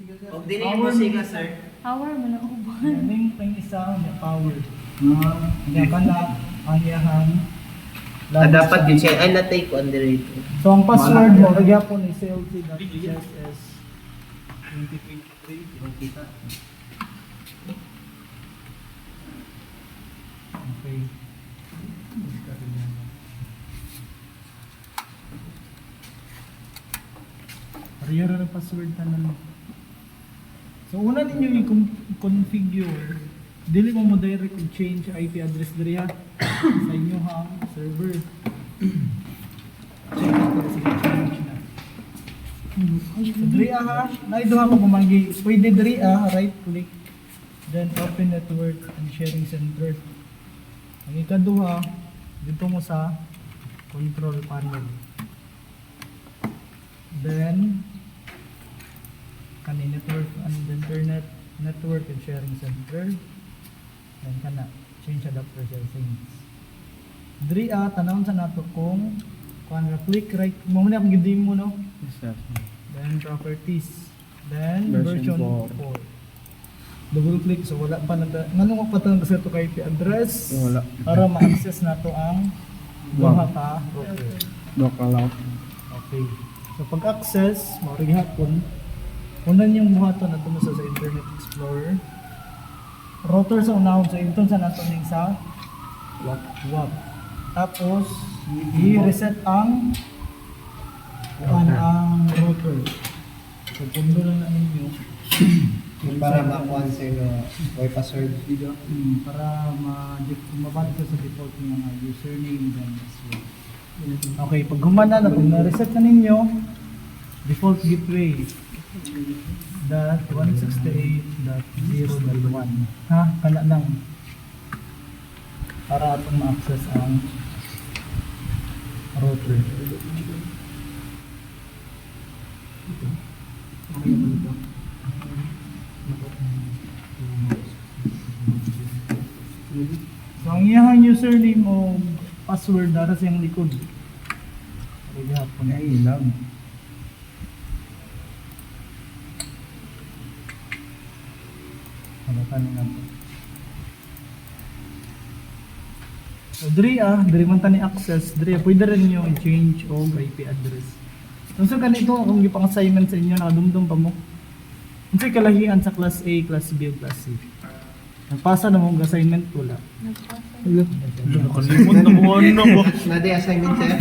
O dili mo siga sir. Power mo na uban. Yung isa, may power. Kaya pala, ang iyahang Dapat din siya ay natay ko under ito. So ang password mo, kaya po ni CLT.CSS 2023. Kita. Okay. Parehara ng password tanan. So una ninyo i-configure, dili mo direct change IP address diri ha sa inyo hang server. Check natin sa change na. So diri ha, naiduha ko pumanggi. Pwede diri right click, then open network and sharing center. Ang ikaduha, dito mo sa control panel. Then kani network and internet network and sharing center. Then kana change adapter settings. Diri tanawon sa nato kung click right mo muna akong gidimo no. Yes, sir. Then properties. Then Version version 4. Double click so wala pa nganong ko patang sa to kay IP address Wala. para ma-access nato ang duha ka router. Local out. Okay. So pag-access, mauri hapon, unan yung buhaton na mo sa Internet Explorer. Router sa unahon, so ito sa nato ning sa WAP. Tapos, i-reset ang router. So pundo lang na ninyo. Para makuha sa may password. Para mabalik ka sa default ng username and password. Okay, pag humana na, kung na-reset na ninyo, default gateway .168.0.1 ha, kana lang para atong ma-access ang router. So ang iyang username o password dara sa iyang likod. Ay hapon ay ilang. Ano tanong nato? So diri man tani access, diri pwede rin niyo i-change og IP address. Unsa kanito akong gipang assignment sa inyo nakadumdum pa mo? Unsay kalahian sa class A, class B, ug class C? Nagpasa na mong assignment wala. Nakalimot na mo ano mo. Nade assignment sir.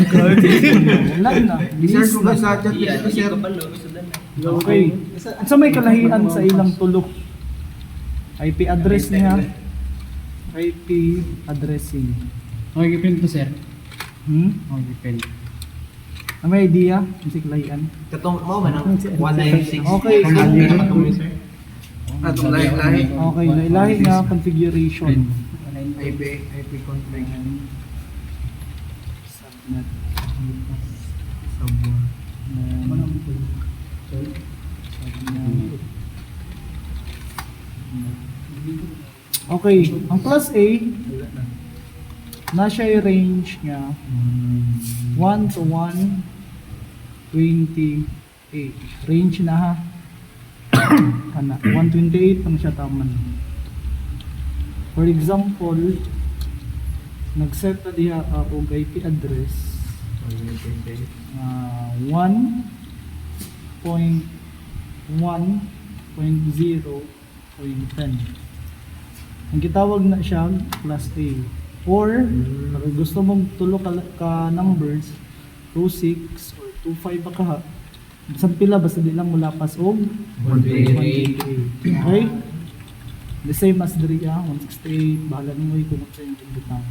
Wala na. Sir, kung nasa chat Iya, dito sir. Okay. At sa may kalahian sa ilang tulok? IP address niya. IP addressing. Okay, gipin to sir. Okay, gipin. may idea? Ang sa kalahian? Katong mo man ang 196. Okay, so- Katong sir. Atong lahi-lahi. Okay, nailahi nga configuration. IP config. Subnet. Subnet. Okay, ang class A na siya yung range nga 1 to 128. Range na ha. Kana 128 pang siya taman. For example, nag-set na diha ako IP address 1.1.0.10. Ang gitawag na siya class A. Or kung gusto mong tulo ka numbers 26 or 25 pa ka, bisan pila basta di lang mula pas og 128. Okay? The same as diri 168, bahala nimo kung sa inyong butang.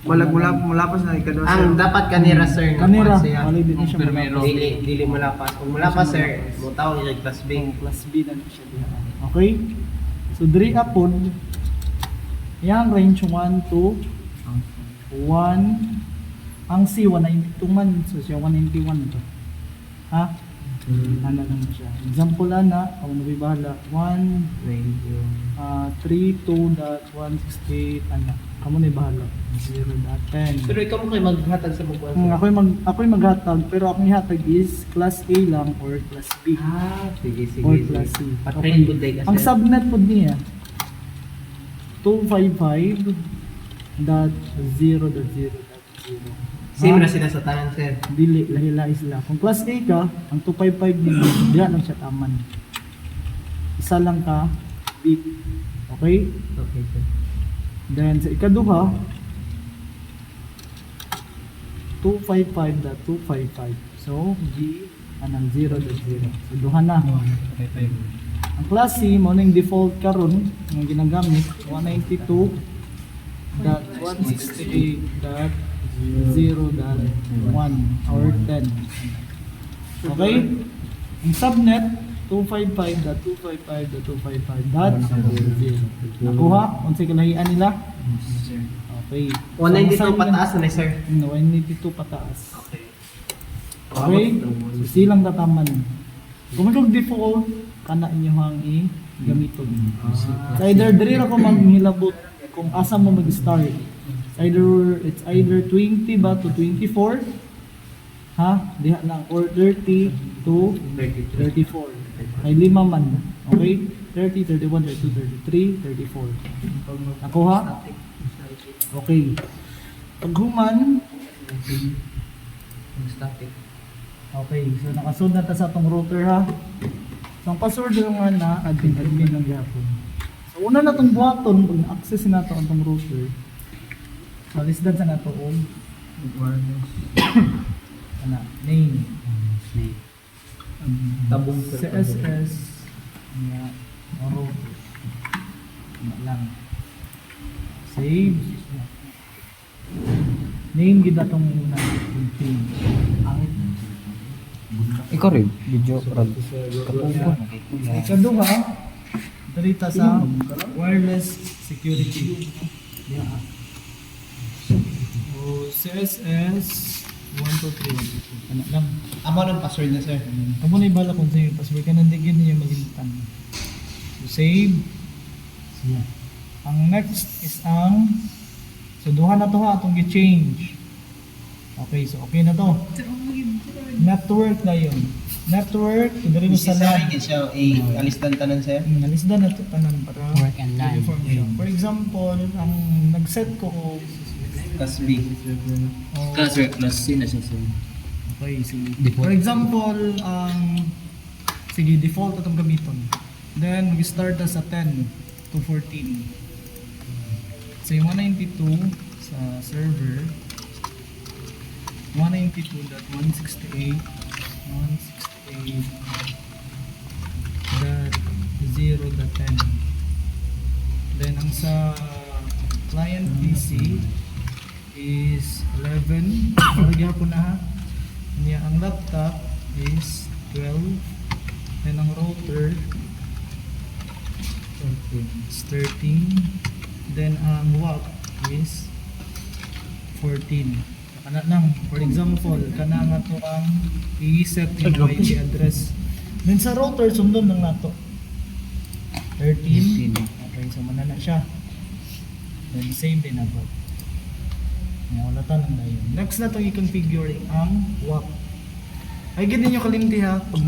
Malapas na ikadwa sir. Ang dapat kanira sir. Kanira, siya. wala din siya Primero. malapas. Dili malapas. Kung malapas sir, mutaw ni class B. Class B na siya diha. Okay? So diri apon yang range 1 to 1 ang C 192 man, so siya 191 to. Ha? Ana lang na siya. Example ana, ako na bahala. 3.2.168 ana. Kamo na bahala. 0.10. Pero ikaw mo kayo maghatag sa mga Ako'y maghatag, pero akong ihatag is class A lang or class B. Sige, sige. Or class C. Patrain po day kasi. Ang subnet po niya 255.0.0.0. Same na sila sa tanan, sir. Dili, lahi-lahi sila. Kung class A ka, ang 255 din, diyan lang siya taman. Isa lang ka, B. Okay? Okay, sir. Then sa ikaduha, 255.255. So, G, anang 0.0. So, duha na. Ang class C, mo na yung default karon ng ginagamit, 192.168.0.1 or 10. Okay? Ang subnet, 255.255.255.0. Nakuha? Kung sa kalahian nila? Okay. 192 pataas na, sir. 192 pataas. Okay. Okay? So, silang tataman. Kung mag default, kana inyo hang i-gamiton. So, either diri ra ko maghilabot kung asa mo mag-start. It's either 20 ba to 24, ha? Diha lang, or 30 to 34. Ay 5 man. Okay? 30, 31, 32, 33, 34. Nakuha? Okay. Paghuman, Static. okay, so nakasunod na ta sa atong router ha. So ang password nga na admin ng gapon. So una na tong buhaton pag na-access na to ang router. So lisdan sa nato og ana name. Tabong CSS nga router. Ano lang. Save. Name gid atong una contain. Ikaw rin, video run. Kapupo. Ikaduha, dito sa wireless security. Yeah. So, CSS 123. Ano lang. Amo ng password na, sir. Kamu na ibala kung sa'yo yung password ka nandigin niya magintan. So, save. So, yeah. Ang next is ang so, duha na to ha, itong i-change. Okay, so okay na to. Network na yun. Network, dali mo sa lab. siya, alistan tanan, sir. Nalisdan na ito tanan para Work and LAN. uniform siya. For example, ang nag-set ko ko Class B. oh, Class C na siya sir. okay, sige. Default. For example, ang sige, default itong gamiton. Then, we start na sa 10 to 14. So, yung 192 sa server, 192.168.168.0.10. Then, ang sa client PC is 11. Maragya po na ha. Niya, ang laptop is 12. Then, ang router is 13. Then, ang WAP is 14. Kana lang, for example, kana nga to ang i-set yung IP address. Then sa router, sundon lang nato. 13. Okay, so manana siya. Then save din ako. Wala lang na yun. Next na to i-configure ang WAP. Ay, ganyan nyo kalimti ha. Pag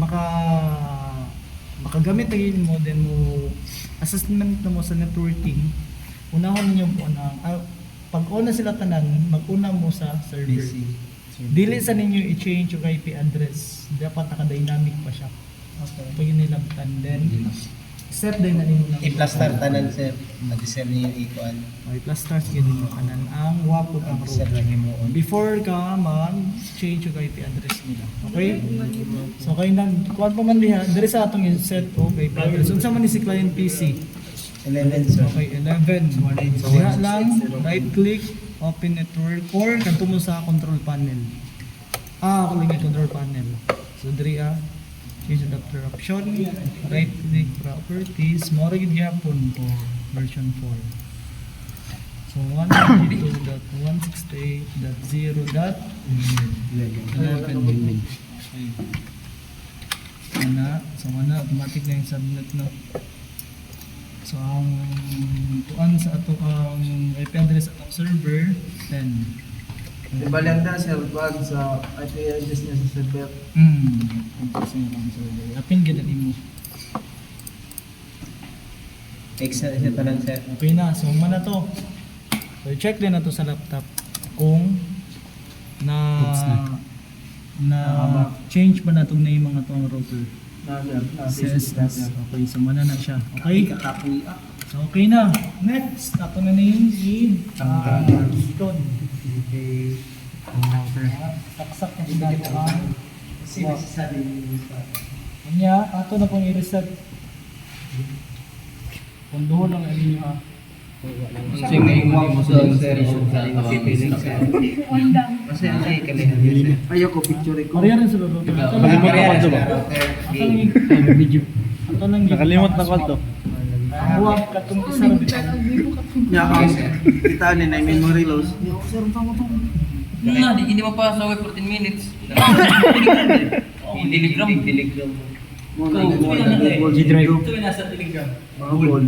makagamit na yun mo, then mo assessment na mo sa networking, unahon niyo po na pag una sila tanan, mag-una mo sa server. Dili sa ninyo i-change yung IP address. Dapat naka-dynamic pa siya. Okay. Pag nilabtan, then set din na ninyo ng I-plaster tanan, sir. Mag-sell niyo yung ikuan. i-plus stars din mo kanan ang wapo ang Mag-sell router. lang mo. Before ka mag-change yung IP address nila. Okay? So kayo na, kuwan pa man diha, diri sa atong set ko IP address. Unsa man ni si client PC? 11, sir. Okay, 11. So, diha lang, right click, open network, or kanto mo sa control panel. Ako lang yung control panel. So, diri change adapter option, right click properties, mo rin gyapon po version 4. So, 192.168.0.11. Okay. Mana automatic na yung subnet no. So ang tuan sa ato ang IP address sa atong server 10. Di ba lang na sir, wag sa IP address niya sa server. Kasi ang server. Apin gid mo. Excel siya talang sir. Okay na. So mana to. So check din na to sa laptop kung na change ba natong na yung mga to ang router. CSS. Okay, so mana na siya. Okay? So okay na. Next, ato na yung Keystone. Saksak na dito ang kanya, ato na pong i-reset. Punduhon lang alin nyo ha. Kasi ngayon mo sa station sa Kasi ang ay kalihan. Ayoko picture ko. Pareha rin sa router. Ato lang video. Ato lang Nakalimot na ko to. Huwag katong isa rin. Nya ka. Kita ni na memory loss. Hindi mo pa sa 14 minutes. Telegram. Mo na G-Drive. Ito yung nasa Telegram. mga ball.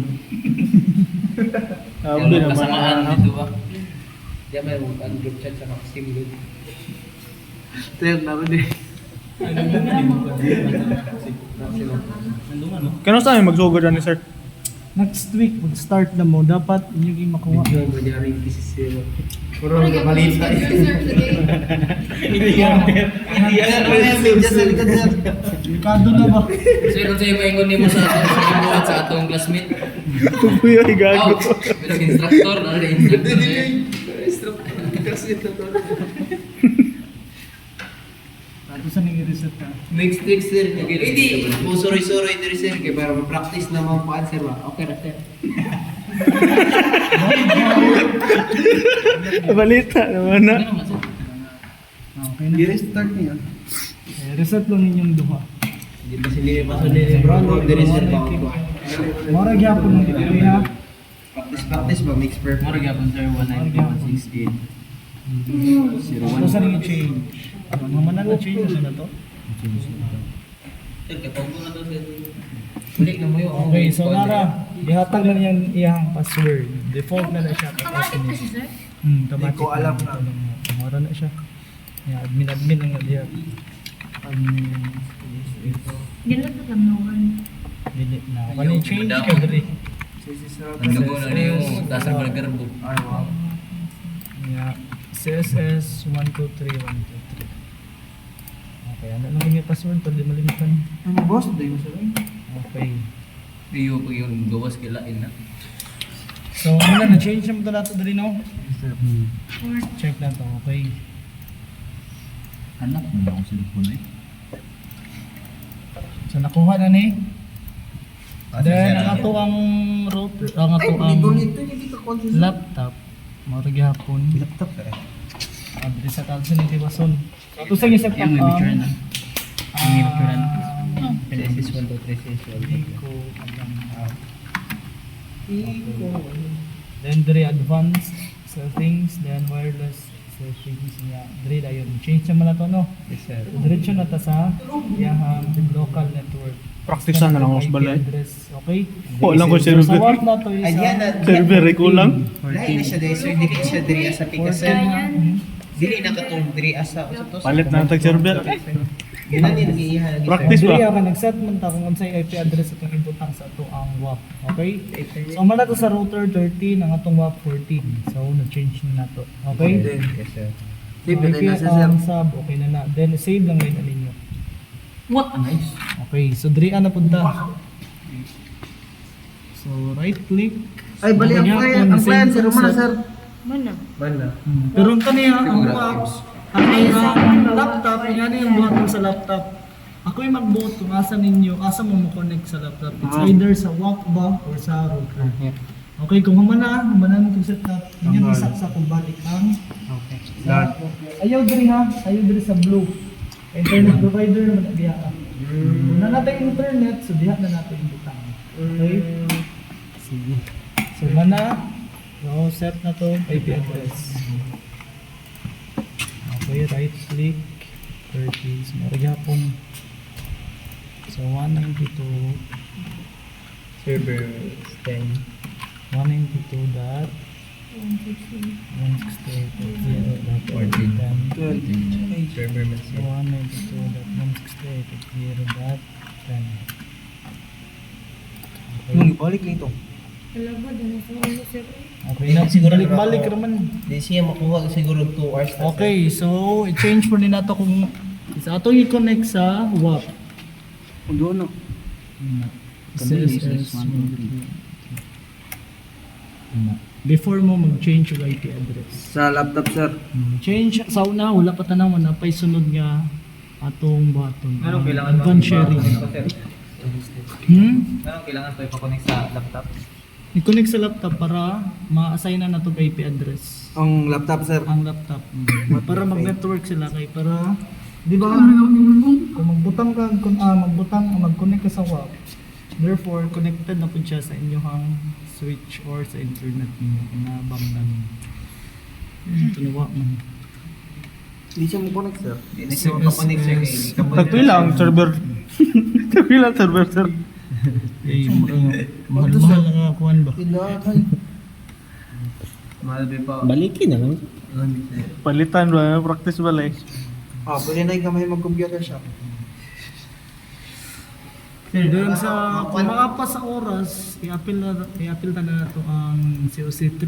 Yung kasamaan dito ba? Diyan may ang group chat sa Maxim Load. Sir, naman din. Kano sa amin magsugod ni sir? Next week, mag-start na mo. Dapat inyo yung makuha. Manyaring PCC. Puro balita. Hindi yan sa likod sir. Delikado na ba? So kung sa'yo maingon ni mo sa buhat sa atong classmate. Kuya, igago. Pero instructor, ano na instructor? Tapos saan yung i-reset ka? Next week sir. Hindi. Suroy-suroy diri sir. Kaya para ma-practice na mga pa-answer ba? Okay na sir. Balita naman na. Okay na. I-restart niya. Reset lang ninyong duha. Hindi pa sila ni Bruno. Diri sir ba? Mara gyapon ng dito ha. Practice ba? Mix perfect. Mara gyapon sir 191.16. Tapos saan yung change? Mamanan na change na to? Sir, kapag mo na to sir. Click na mo yun. Okay, so Nara, ihatag na niyang iyang password. Default na siya. Automatic na siya, sir? Automatic. Hindi ko alam na. Mara na siya. Yeah, admin lang nga diya. Admin. Ganun na lang naman. Delete na. Kani change ka diri. Ang gabo na rin yung tasang burger book. Ay, wow. Yeah. CSS 123 123. Okay, ano lang yung password para di malimitan. Ano boss? Dahil mo sir. Okay. Iyo ko yung gawas kilain na. So, ano na change mo to nato diri no? Check na to. Okay. Anak mo ako sa lupon eh. So nakuha na ni. Then ang ato ang router, ang ato ang Hindi ka conscious. laptop, mao gyapon. Laptop ka. Adre sa kalso ni Tibason. Ato sa gisap Yung may picture na. Yung may picture na. Genesis 1 to 3 says Then dre advanced settings, then wireless settings niya. Dre dayon change naman na to no. Yes sir. Diretso na ta sa iyang local network. Practice na lang mas IP balay. address, okay? O lang ko So sa server. WAP na to is Ayan na. Server ay kulang. Lain na siya dahil sir. Dili siya diri asa pika sir. Dili na katong diri asa. Palit na ang tag-server. Yun ang nag-iiha lagi sir. Practice ba? Dili ka nag-set man ta kung unsay IP address atong inputang sa ato ang WAP. Okay? So man to sa router 13 ang atong WAP 14. So na-change na nato. Okay? Yes sir. Save So, na IP na sa sir. ang sub okay na na. Then save lang rin alin nyo. What? Okay, so diri na punta. So right click. Ay, bali ang client sir. Umana sir. Mana? Mana. Pero ang kaniya ang WAP ang laptop, yan yung buhat sa laptop. Ako yung mag-vote kung asa ninyo, asa mo connect sa laptop. It's either sa WAP ba or sa router. Okay, kung humana mo itong setup, inyo isaksa kung balik ang ayaw diri ha, ayaw diri sa blue. Internet provider naman na diha. Kung na natin internet, so diha na natin yung butang. Okay? Sige. So mana, so set na to IP address. Okay, right click, 30s, maragapon. So 192 Server 10. 192.168.0.10. Server man So 192.168.0.10. Nung ibalik nito. Talaga, dala sa mga sir. Okay na, Siguro balik raman. Di siya makuha siguro 2 hours na. Okay, so i-change mo din nato kung sa ato i-connect sa WAP. Kung doon no. Before mo mag-change yung IP address. Sa laptop sir. Change sa una, wala pa tanaw na pay sunod nga atong button. Anong kailangan Advanced sharing. sir? Anong kailangan pa ipakonect sa laptop? I-connect sa laptop para ma-assign na nato IP address. Ang laptop sir. Ang laptop. Para mag-network sila kay para di ba kung magbutang ka mag-connect ka sa WAP, therefore connected na pud siya sa inyong switch or sa internet niyo na bangdan. Tunawa man. Hindi siya mo-connect sir. Di na siya makakonect sir. Tagpilang server. Tagpilang server sir. Eh, mahal-mahal nga kuan ba? Kailangan. Mahal ba pa? Balikin na lang. Palitan ba? Practice balay. Pwede na yung kamay mag-computer shop. Doon sa kung makapa sa oras, i-appeal ta na to ang COC3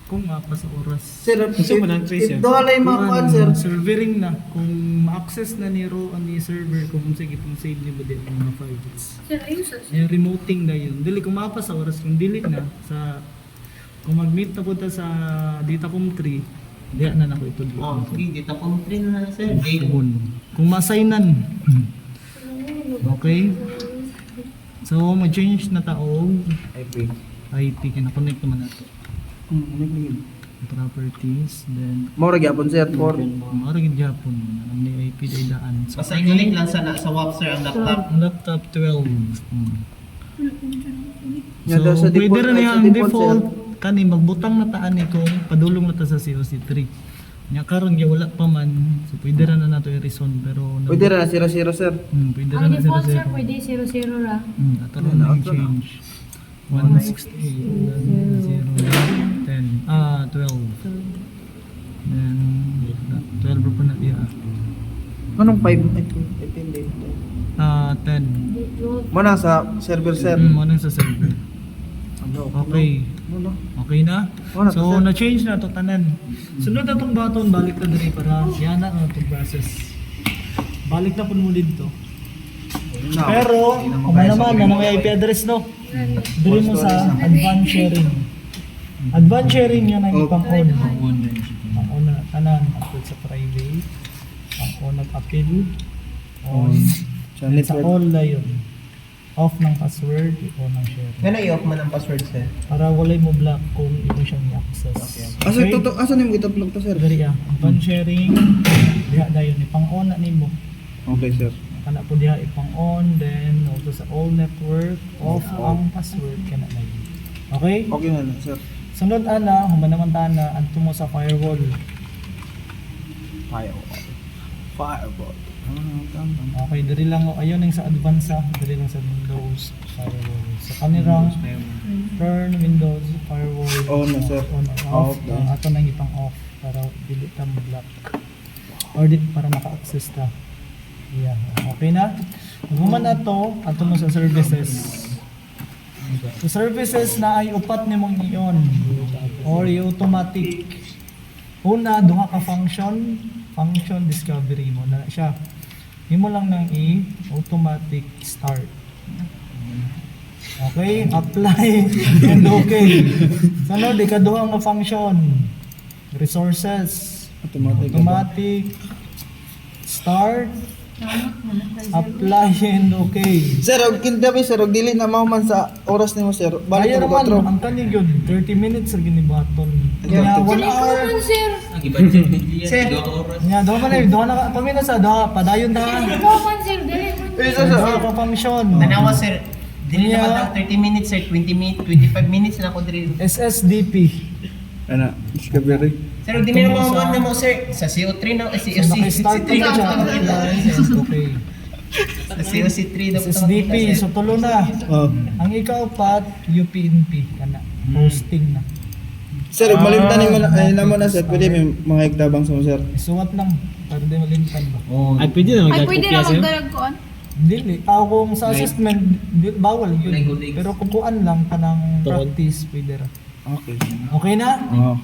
kung mapa sa oras. Sir, Gusto mo ng trace yan? doon na yung mga kuhan sir. Servering na kung ma-access na ni server kung sige kung save ni ba din ang mga files. Sir, ayos sa sir. Yung remoting na yun. Dili kung mapa sa oras, kung dili na sa kung mag-meet na punta sa Datacom 3, diya na nako ito dito. Oh, sige, dito kong train na sir. Kung ma-assignan. Okay? So, mag-change na taog IP kina-connect naman nato. Properties, then Maura gyapon sir for maragid Japon ang may IP day daan. So, Basta i-connect lang sana sa WAP sir ang laptop. laptop 12. Yan daw So, sa pwede default, rin sa yung default, default kani magbutang na taan ni kung padulong na ta sa COC3. Nya karon ya wala pa man. So pwede ra na nato i-reson pero Pwede rin na 0-0 sir. pwede ra Ang na default sir, 0. pwede 0-0 ra. Ato na yung change. 168, 10, 12. Then 12 pa na iya. Anong 5? 10. Muna sa server sir. Mo nang sa server. Ano? Okay. Ano? Okay na? Wala to, So, sir. na-change na to tanan. Sunod na tong button, balik na diri para yan na itong process. Balik na po mo dito. Pero, kung naman, na may IP address no? Dili mo sa advanced sharing. Advanced sharing yun ang ipang-on. Pang-on na tanan. Upload sa private. Pang-on nag-appeal. On. Sa Sa all na yun. Off ng password, on ng sharing. Kaya i-off man ang password sir. Para walay mo block kung imo siyang i-access. Asa nimo kita plug to sir? Dari upon sharing, diha dayon ipang-on na nimo. Okay sir. Kana po diha ipang-on, then also sa all network, off ang password kana na yun. Okay? Okay na lang sir. Sunod ana, humanaman na adto mo sa firewall. Fireball. Okay, diri lang ayon ning sa advance diri lang sa Windows firewall. Sa kanirang turn Windows firewall On na, sir. On or off. Off na. Ato nang ipang off para dili ta mo-block. Or di para maka-access ta. Yeah, okay na. Human ato mo sa services. Sa services na ay upat nimong iyon or automatic. Una, duha ka function discovery mo na siya. Himo lang nang automatic start. Okay, apply and okay. Sunod, ikaduha nga function. Resources. Automatic start, apply and okay. Sir, og kindabi sir, og dili na mao man sa oras nimo sir. Balik Kaya na naman, batro. ang kanig yun, 30 minutes sa ginibaton. Kaya 1 hour. Sir, Nag-budget video Sir. yan, 2 oras. Nga, doon na, pamina sa doha, padayon na. ikaw man sir, dali mo. Doha ka function. Tanawa sir. Dili Yeah. naman ang 30 minutes sir, 20 minutes, 25 minutes na ako diri. SSDP. Ana, discovery. Sir, di na mo sir sa CO3 na So, naka-start na siya. Apply. Okay. Sa COC3 na po. SSDP, so tulo na. Oh. Ang ikaw pat, UPNP, kana, hosting na. Sir, malimtan mo na, ay naman na sir, pwede may mga hektabang sa mo sir. Suwat lang, para di malimtan ba? Oh. Ay, pwede na Ay, pwede na magdalag ko an. Dili, kung sa assessment, bawal yun. Pero kung kuan lang, kanang practice, pwede ra. Okay. Okay na? Oo.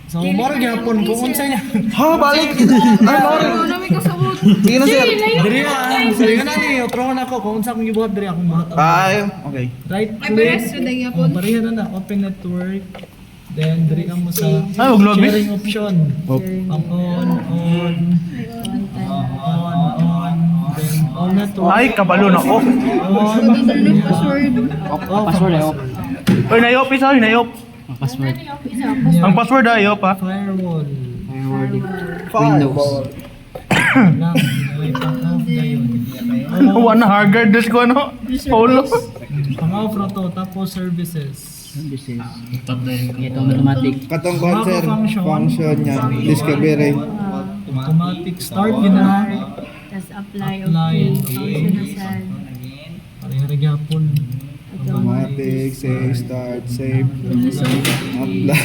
So, mara gyapon kung unsa niya. Ha, balik! Ano namin kasabot? Sige na sir. Diri na, sige na ni, utro na ako kung unsa akong gibuhat diri akong buhat. Ay, okay. Right Ay, beres click. sa dagya Oh, po. pareha na open network. Then diri ka mo sa Ay, wag lobby. sharing option. Ang on. Then all network. Ay, kabalo na ko. On. Password. Password ay Oy, nayop isa, nayop. Password. Ang password ay op ha. Firewall. Windows. Lang, may pang-off gayon. One Harvard des ko ano. Polo. Pang-off ra to, tapos services. This is ito automatic. Katong kuhan sir, function niya, discovery. Automatic start gina. Tapos apply. Apply. Okay. Sinasal. Pareha ra gyapon. Automatic, save, start, save, apply.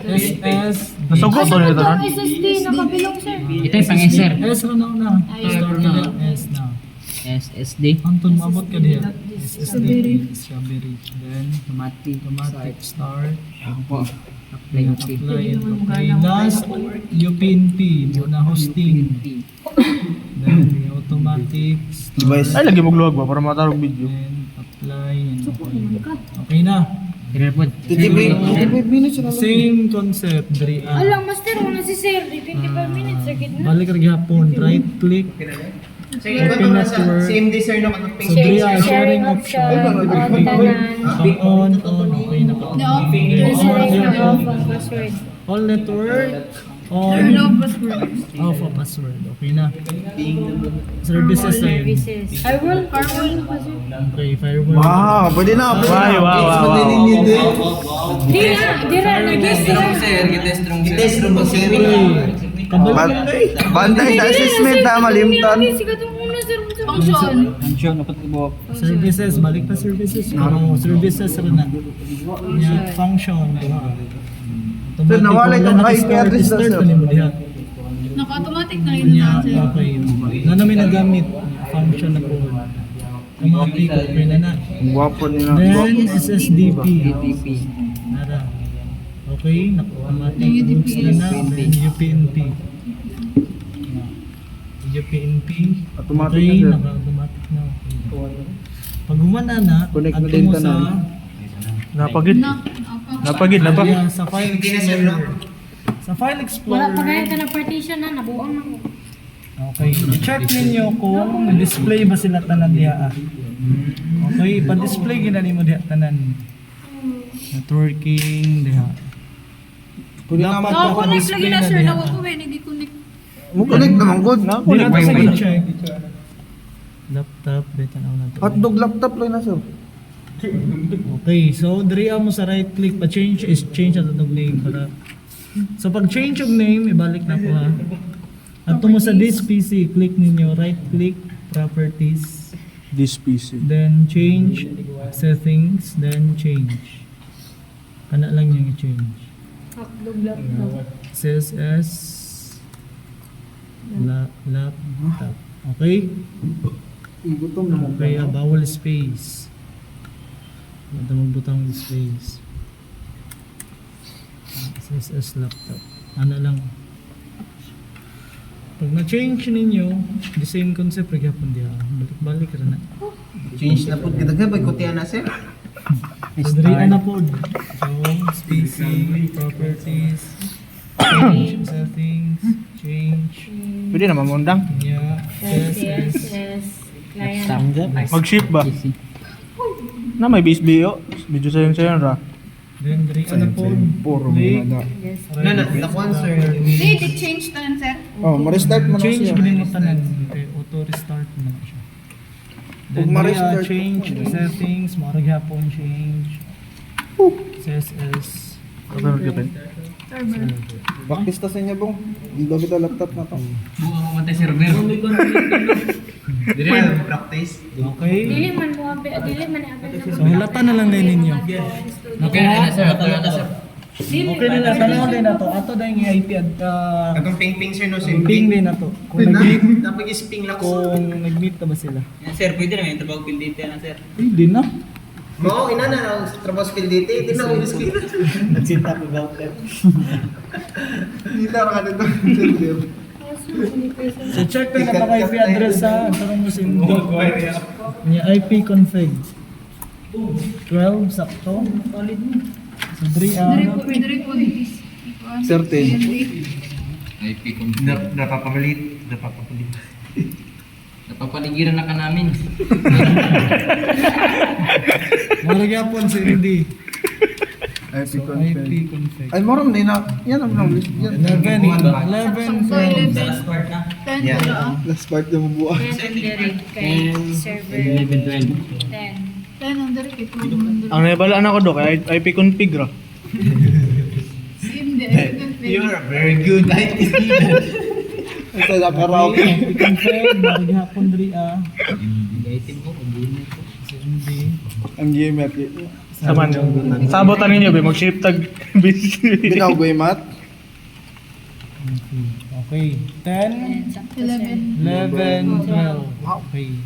SS. Nasugot to nito na. SSD, nakabilong sir. Ito yung pang-insert. S ra na una. Start na S na. SSD. Anton mabot ka diha. SSD. Strawberry. Then Automatic. automatic start. Apply okay. Apply. Okay. Last UPnP. Muna hosting. Then automatic start. Device. Ay, lagi mo gluwag ba para matarong video. Then apply. Okay na. Report. 25 minutes na lang. Same concept. Diri Alam, master, wala si sir. 25 minutes, sakit na. balik ra gyapon. Right click. Open network. Same day sir no kanang So diri sharing option. On, tanan. On. Okay na po. Reselect na off ang password. All network. On. Off ang password. Okay na. Services na yun. Services. Firewall? Firewall pa sir. Okay, firewall. Wow, pwede na. Wow. Di na, nag-guess strong sir. sir, kita strong sir. Banday sa assessment na malimtan. Sikat yung una sir. Function. Function dapat ibo. Services, balik pa services. Oo, services rin na. Yeah, function. Sir, nawala yung IP address na, sir. Naka-automatic na yun Yeah, na sir. okay. Na namin nagamit. Function na po. Automatic, okay na na. Ang gwapo nila. Then, SSDP. DP. Nara. Okay, automatic boots na na. Then, UPnP. UPnP. Automatic Okay, na, sir. naka-automatic na. Okay. Pag humana na, Connect na ato din mo tanan. sa Napagid. Napagid. yeah, sa File Explorer. Sa File Explorer. Wala pa kaya ka na partition na, nabuang na ko. Okay, i-check ninyo kung display ba sila tanan diha. Okay, pa-display ginani mo diha tanan. Networking diha. Pwede naman. Dapat No, connect lagi na sir. diha. Nawa ko eh, hindi connect. Connect naman good. Di na to sa check. Laptop, beta na una to. Hotdog laptop lang na sir. Okay, so diri mo sa right click pa change is change at itong name para. So pag change of name, ibalik na ko ha. At mo sa this PC, click ninyo right click properties, This PC. then change settings, then change. Kana lang yung i-change. Upload laptop. CSS laptop. Okay? Gutom na mo. Okay, bawal space. Ito magbutang space. CSS laptop. Ano lang. Pag na-change ninyo, the same concept rin yapon diya. Balik-balik rin na. Change na po kita gabay ko tiyan na sir. So, diri na po. So, spacing, properties, change settings, change, Pwede na mamundang. yeah, CSS. CSS. Client. Mag-ship ba? Na may base video. Video sayo ra. Then, diri na po. Puro Click. mga na. Nakuan sir. Hindi, change tanan sir. Oh, ma-restart mo na Change siya. bilhin mo tanan. Okay, auto-restart mo na siya. Then, Kung ma-restart change the settings, marag hapon change. CSS. Ano kita? Practice ta sa inyo bong. Hindi kita laptop na to. Buang mo matay server. Dili na practice. Okay. Dili man mo dili man abi. So hulatan na lang din ninyo. Okay na sir, okay na sir. Okay na lang, tanong din na to. Ato na yung IP at Atong ping-ping sir no ping din na to. Kung nag-meet, Dapat is ping lang. kung nag-meet na ba sila? Yan sir, pwede na may trabaho pildite na sir. Hindi na. Mo ina na trabaho skill dito. Di na ulis skill. Nagsinta ko about that. Di na ka dito. So check na napaka IP address ha. Tanong mo si Indy. Niya IP config. 12 sakto. So 3 Dire ko Certain. IP kung Napapalit. napapaligiran na ka namin. Maragapon si Indy. IP So config. IP config. Ay, moram din na. Yan ang knowledge. 11 12. Last part na. 10 Yeah. wala. Last part na mabuha. 10 diri kay server 11, 12. 10. 10 ang dire kay program. Ang nabalaan ako do kay IP config ra. Hindi. You are very good IT Ito na karaoke. IP config. Maragapon 3 Item ko, pag-iinit ko. Si Indy. Ang gamer. Saman. Sabotan ninyo be mag-shift tag busy. Binaw ko yung mat. Okay. 10, 11. 11, 12. Okay.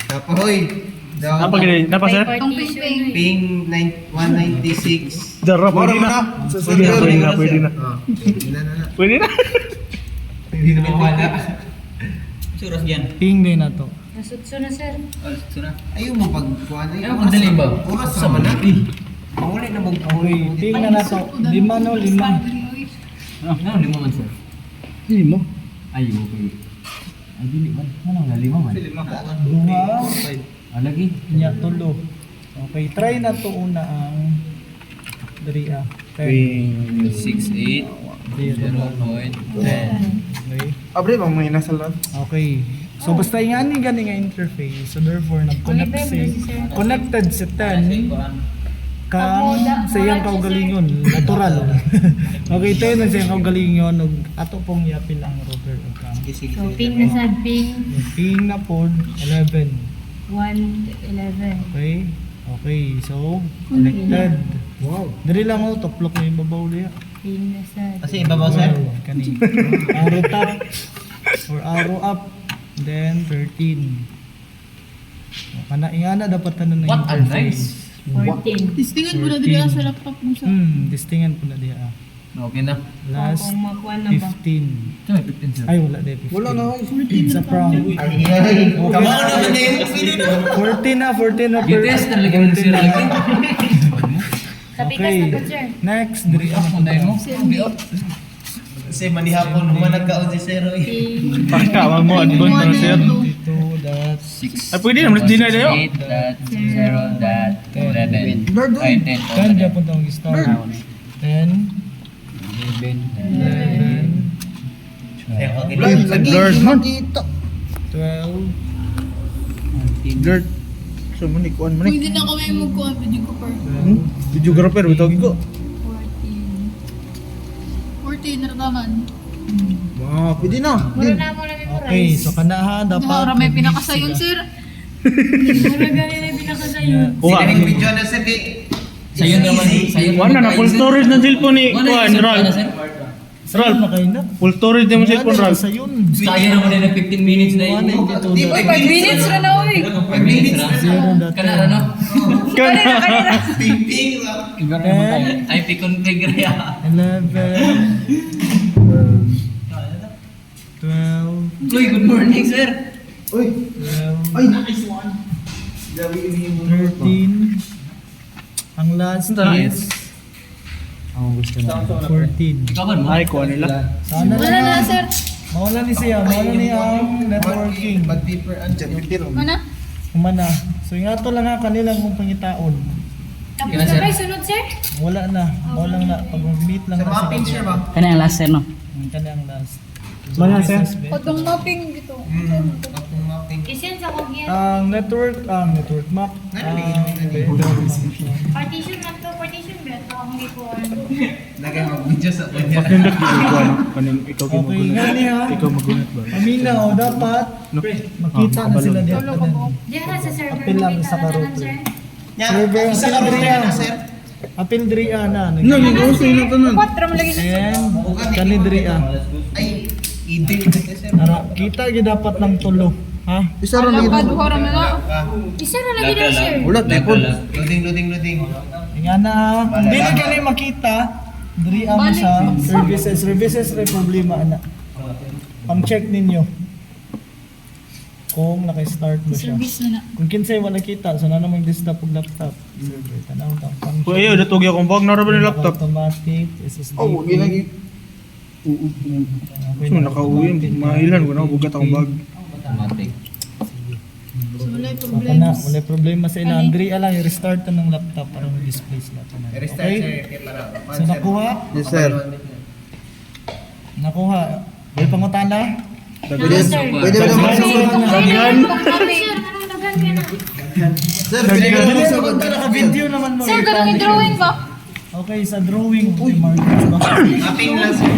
Tapoy. Apa gini? Napa sir? Tong ping-ping. Ping 196. Dara pwede na. Sa Pwede na, pwede na, pwede na. Na. Pwede na. Hindi na mawala. Suras yan. Ping din na to. Nasutso na sir. Oh, sura. Ayaw mo pagkuhan. Ayaw mo dali ba? Oras sa man natin. Mawala na Okay. magpahuli. Ping na to. 5 no, 5. Ano, lima man sir. Hindi mo. Ay, okay. Ay, dili man. Ano nga, lima man? Bunga. Lagi. Nya tulo. Okay, try na to una ang 3 10. 6, 8, 0.10. Okay. Abre, mga may nasa lang. Okay. So basta ingani gani nga interface. So therefore nag-connect connected si 10 kang sa iyang kaugalingon, natural. Okay, tayo na sa iyang kaugalingon ug ato pong yapil ang router ug cam. So ping na sad ping Ping na pod 11. 111. Okay? Okay, so connected. Wow. Diri lang ako, toplok na yung babaw niya. Ping na sad. Kasi ibabaw sir. Kani. Arrow top or arrow up. Then 13. Kana ingana dapat tanan na What a nice. 14. Tistingan mo na dire sa laptop mo sa. Distingan po na diya. Okay na. Last Kung makuha na ba? 15. Ito may 15 sir. Ay, wala din. 15. Wala na. It's a prank. Ay, kamaw naman na yung pili na. 14 na Gites na lagi mo sir lagi. Sa pikas Okay. na po sir. Next, diri Ang punday mo. Kasi manihapon mo nagkaon si Sir. Ping. Pagkawa mo advance na sir. dito, that's 6. Ay pwede naman dinay dayo. 8, that 0, that 11. Ay, 10. 10 dyan po itong start. 10, 11, Blurred man. 12, Blurred. So, manikuan mo Pwede na kami magkuha video ko par. Videographer, bitawag ko. 14 na naman. Wow, pwede na. Mura na mo na memorize. Okay, so kanaha dapat. Para may pinakasayon sir. Mura gani na pinakasayon. Kuha. Sino yung video na sir? Sayo naman. Sayo. Wala na full storage ng cellphone ni Kuan Ral. Ral na kayo na. Full storage din mo cellphone Ral. Sa yun. Sayo naman na 15 minutes na yun. 192. Di ba, 5 minutes na na. 5 minutes na. Zero dot Kana ano? Ping-ping lang. Iba na mo tayo. IP configure ya. 11, 12, Uy, good morning sir. Uy, 12, ay, nice one. Grabe ini mo. 13. Ang last is Ang gusto na. 14. Ikaw ba mo? Ay kuha nila. Sana Wala na sir. Mawala ni siya, mawala ni ang networking. Bad paper and Mana? Kumana. So yung ato lang nga kanilang kung pangitaon. Tapos Kaya, na sir? ba sunod sir? Wala na. Mawala na. Pag-meet lang Sa na mapping sir ba? Kana ang last sir no? Ang kanyang last. Wala, sir. O tong mapping dito. Akong mapping. Isend sa huwag yan. Network map. Partition na to, partition ba? Ito ang report. Lagay mag-video sa kanya. Pakindot ko kaning ikaw Okay, magunit. gani ha. Ikaw magunit ba? Amina, dapat makita na sila dito. Diyan na sa server Apil lang mo, sa kita na karote. sir. Server, Isa ka apil rin na. sir. Apil dria na. No, nag-uso na to nun. And kani dria. Ay, idil na sir. Ara, kita gyud dapat ng tulo. Ha? Isa rin yun. Isa na lagi na sir. Wala, tipod. Loading. Nga na, hindi na gali makita. Dria mo sa services. Services rin problema ana. Pang-check ninyo. Kung naka-start mo siya. Service na na. Kung kinsay wala kita, so na namang desktop ug laptop. Server, tanaw ta. Kung iyo datog akong bag na ra ba ni laptop. Automatic, SSD. Oh, ginagi. Okay, So nakauwi, mailan ko na bugat akong bag. Automatic. So wala Wala problema. wala problema sa ila. Andrea lang, i-restart to ng laptop para mag-display sila. Restart sir. Okay? Kaya para. So nakuha? Yes, sir. Nakuha. May pangutana? Pwede ba naman Dagan? Sir, anong dagan ka na? Sir, pwede ba naman Dili sa naman naka-video naman mo. Sir, ganun yung drawing ba? Okay, sa drawing. Uy, markers ba? Mapping lang sir.